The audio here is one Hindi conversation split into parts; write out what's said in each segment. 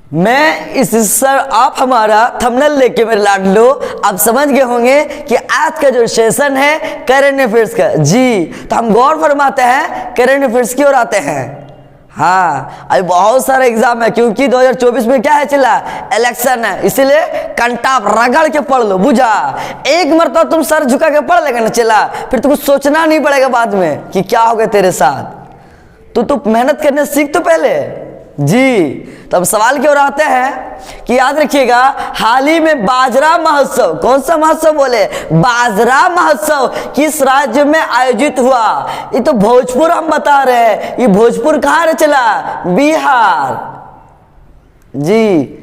मैं इस सर आप हमारा थंबनेल लेके मेरे लाडलो आप समझ गए होंगे कि आज का जो सेशन है करंट अफेयर्स का। जी, तो हम गौर फरमाते हैं करंट अफेयर्स की ओर आते हैं। हाँ, अभी बहुत सारे एग्जाम है क्योंकि 2024 में क्या है चला इलेक्शन है, इसीलिए कंटाप रगड़ के पढ़ लो। बुझा एक मरतबा तुम सर झुका के पढ़ लेगा ना चला, फिर तुमको सोचना नहीं पड़ेगा बाद में कि क्या होगा तेरे साथ। तो मेहनत करने सीख तो पहले। जी, तो अब सवाल की ओर आते हैं कि याद रखिएगा हाल ही में बाजरा महोत्सव, कौन सा महोत्सव बोले, बाजरा महोत्सव किस राज्य में आयोजित हुआ। ये तो भोजपुर हम बता रहे हैं, ये भोजपुर कहाँ चला, बिहार। जी,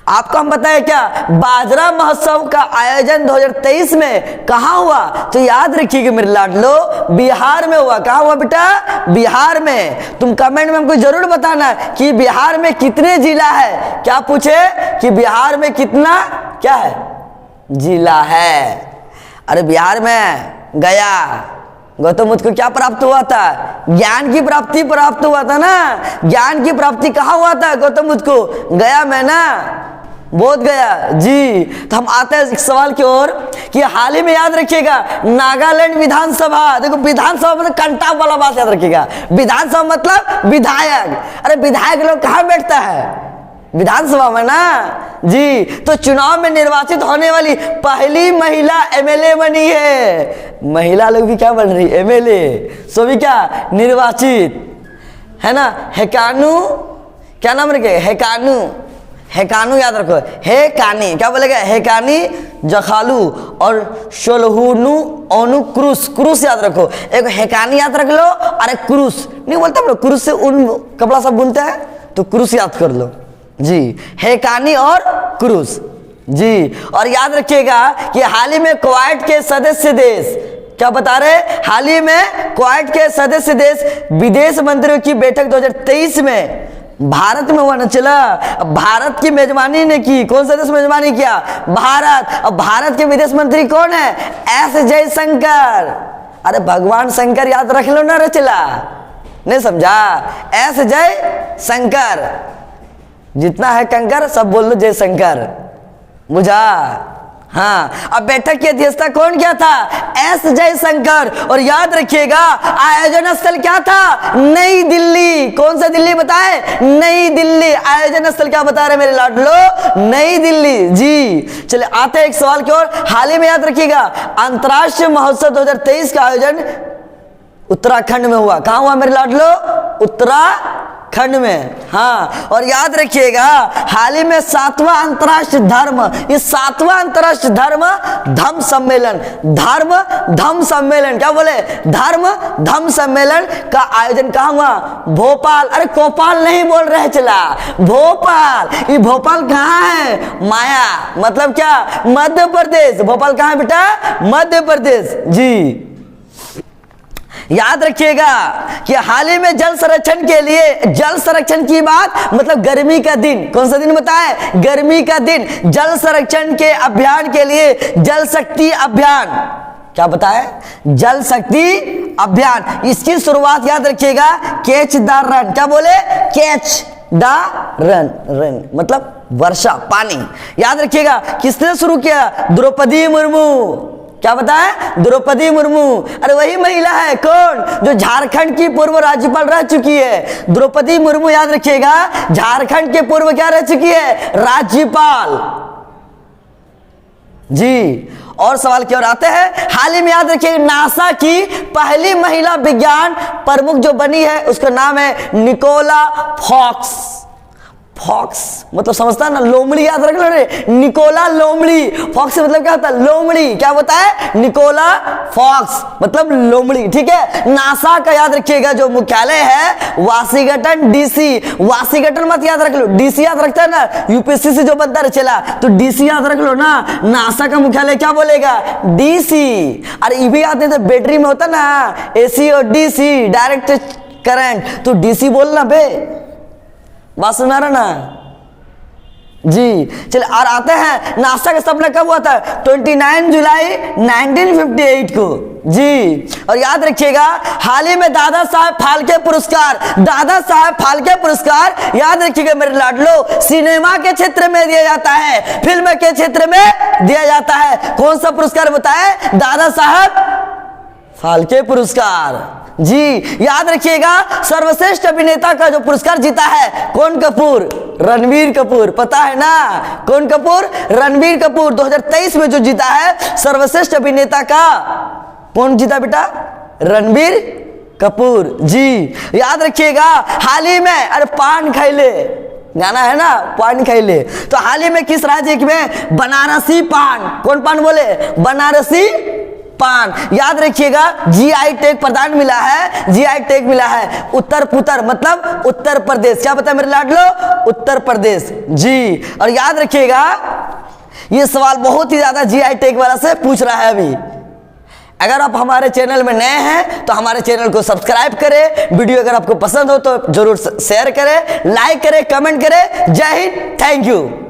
आपको हम बताएं क्या बाजरा महोत्सव का आयोजन 2023 में कहाँ हुआ, तो याद रखिएगा मेरे लाडलो बिहार में हुआ। कहाँ हुआ बेटा, बिहार में। तुम कमेंट में हमको जरूर बताना कि बिहार में कितने जिला है, क्या पूछे कि बिहार में कितना क्या है जिला है। अरे बिहार में गया गौतम बुद्ध को क्या प्राप्त हुआ था, ज्ञान की प्राप्ति प्राप्त हुआ था ना। ज्ञान की प्राप्ति कहाँ हुआ था गौतम बुद्ध को, गया में ना, बोध गया। जी, तो हम आते हैं एक सवाल की ओर कि हाल ही में याद रखिएगा नागालैंड विधानसभा, देखो विधानसभा मतलब कंटाप वाला बात याद रखिएगा, विधानसभा मतलब विधायक। अरे विधायक लोग कहाँ बैठता है, विधानसभा में ना। जी, तो चुनाव में निर्वाचित होने वाली पहली महिला एमएलए बनी है। महिला लोग भी क्या बन रही, एमएलए, सो भी क्या निर्वाचित है ना। हेकानू, क्या नाम रखे, हेकानू, हेकानू याद रखो, हेकानी क्या बोलेगा, हेकानी जखालू और शोलहुनु ओनु क्रूस, क्रूस याद रखो। एक हेकानी याद रख लो और एक क्रूस नहीं बोलता हम लोग, क्रूस से उन कपड़ा सब बुनते हैं तो क्रूस याद कर लो। जी, हेकानी और क्रूस। जी, और याद रखिएगा कि हाल ही में क्वाड के सदस्य देश, क्या बता रहे, हाल ही में क्वाड के सदस्य देश विदेश मंत्रियों की बैठक 2023 में भारत में हुआ ना चला। भारत की मेजबानी ने की, कौन सा देश मेजबानी किया, भारत। अब भारत के विदेश मंत्री कौन है, एस जयशंकर। अरे भगवान शंकर याद रख लो ना रचला, नहीं समझा, एस जयशंकर। जितना है कंकर सब बोल लो जयशंकर, बुझा। हाँ, अब बैठक की अध्यक्षता कौन किया था, एस जयशंकर। और याद रखिएगा आयोजन स्थल क्या था, नई दिल्ली। कौन सा दिल्ली बताए, नई दिल्ली। आयोजन स्थल क्या बता रहे मेरे लाडलो, नई दिल्ली। जी, चले आते हैं एक सवाल की ओर। हाल ही में याद रखिएगा अंतर्राष्ट्रीय महोत्सव 2023 का आयोजन उत्तराखंड में हुआ। कहाँ हुआ मेरे लाडलो, उत्तराखंड में। हाँ, और याद रखिएगा हाल ही में 7वां अंतर्राष्ट्रीय धर्म, इस 7वां अंतर्राष्ट्रीय धर्म सम्मेलन, धर्म धम सम्मेलन, क्या बोले, धर्म धम सम्मेलन का आयोजन कहाँ हुआ, भोपाल। अरे कोपाल नहीं बोल रहे चला, भोपाल। ये भोपाल कहाँ है, माया मतलब क्या, मध्य प्रदेश। भोपाल कहाँ है बेटा, मध्य प्रदेश। जी, याद रखिएगा कि हाल ही में जल संरक्षण के लिए, जल संरक्षण की बात मतलब गर्मी का दिन, कौन सा दिन बताए, गर्मी का दिन। जल संरक्षण के अभियान के लिए जल शक्ति अभियान, क्या बताए, जल शक्ति अभियान। इसकी शुरुआत याद रखिएगा कैच द रन, क्या बोले, कैच द रन, रन मतलब वर्षा पानी। याद रखिएगा किसने शुरू किया, द्रौपदी मुर्मू। क्या बताए, द्रौपदी मुर्मू। अरे वही महिला है कौन, जो झारखंड की पूर्व राज्यपाल रह चुकी है, द्रौपदी मुर्मू। याद रखिएगा झारखंड के पूर्व क्या रह चुकी है, राज्यपाल। जी, और सवाल की ओर आते हैं। हाल ही में याद रखिएगा नासा की पहली महिला विज्ञान प्रमुख जो बनी है उसका नाम है निकोला फॉक्स। फॉक्स मतलब समझता ना, लोमड़ी याद रख लो रे, निकोला लोमड़ी। फॉक्स मतलब क्या होता है, लोमड़ी। क्या होता है, निकोला फॉक्स मतलब लोमड़ी। ठीक है, नासा का याद रखिएगा जो मुख्यालय है वाशिंगटन डीसी। वाशिंगटन मत याद रख लो, डीसी याद रखता है ना, यूपीएससी से जो बनता है चला, तो डीसी याद रख लो ना। नासा का मुख्यालय क्या बोलेगा, डीसी। अरे ये भी याद नहीं तो बैटरी में होता ना एसी और डीसी, डायरेक्ट करंट, तो डीसी बोलना बे, बात सुना रहा ना। जी। चलिए और आते हैं नासा का स्थापना कब हुआ था? 29 जुलाई 1958 को। जी। और याद रखिएगा हाल ही में दादा साहब फाल्के पुरस्कार, दादा साहब फाल्के पुरस्कार याद रखिएगा मेरे लाडलो, सिनेमा के क्षेत्र में दिया जाता है, फिल्म के क्षेत्र में दिया जाता है। कौन सा पुरस्कार बताए? दादा साहब फाल्के पुरस्कार। जी। याद रखिएगा सर्वश्रेष्ठ अभिनेता का जो पुरस्कार जीता है कौन कपूर? रणबीर कपूर। पता है ना कौन कपूर? रणबीर कपूर। 2023 में जो जीता है सर्वश्रेष्ठ अभिनेता का, कौन जीता बेटा? रणबीर कपूर। जी। याद रखिएगा हाल ही में, अरे पान खैले गाना है ना, पान खैले, तो हाल ही में किस राज्य में बनारसी पान, कौन पान बोले? बनारसी पान। याद रखिएगा जीआई टैग प्रदान मिला है, जीआई टैग मिला है उत्तर पुतर मतलब उत्तर प्रदेश। क्या पता है मेरे लाडलो? उत्तर प्रदेश। जी। और याद रखिएगा ये सवाल बहुत ही ज्यादा जीआई टैग वाला से पूछ रहा है अभी। अगर आप हमारे चैनल में नए हैं तो हमारे चैनल को सब्सक्राइब करें, वीडियो अगर आपको पसंद हो तो जरूर शेयर करें, लाइक करें, कमेंट करें। जय हिंद, थैंक यू।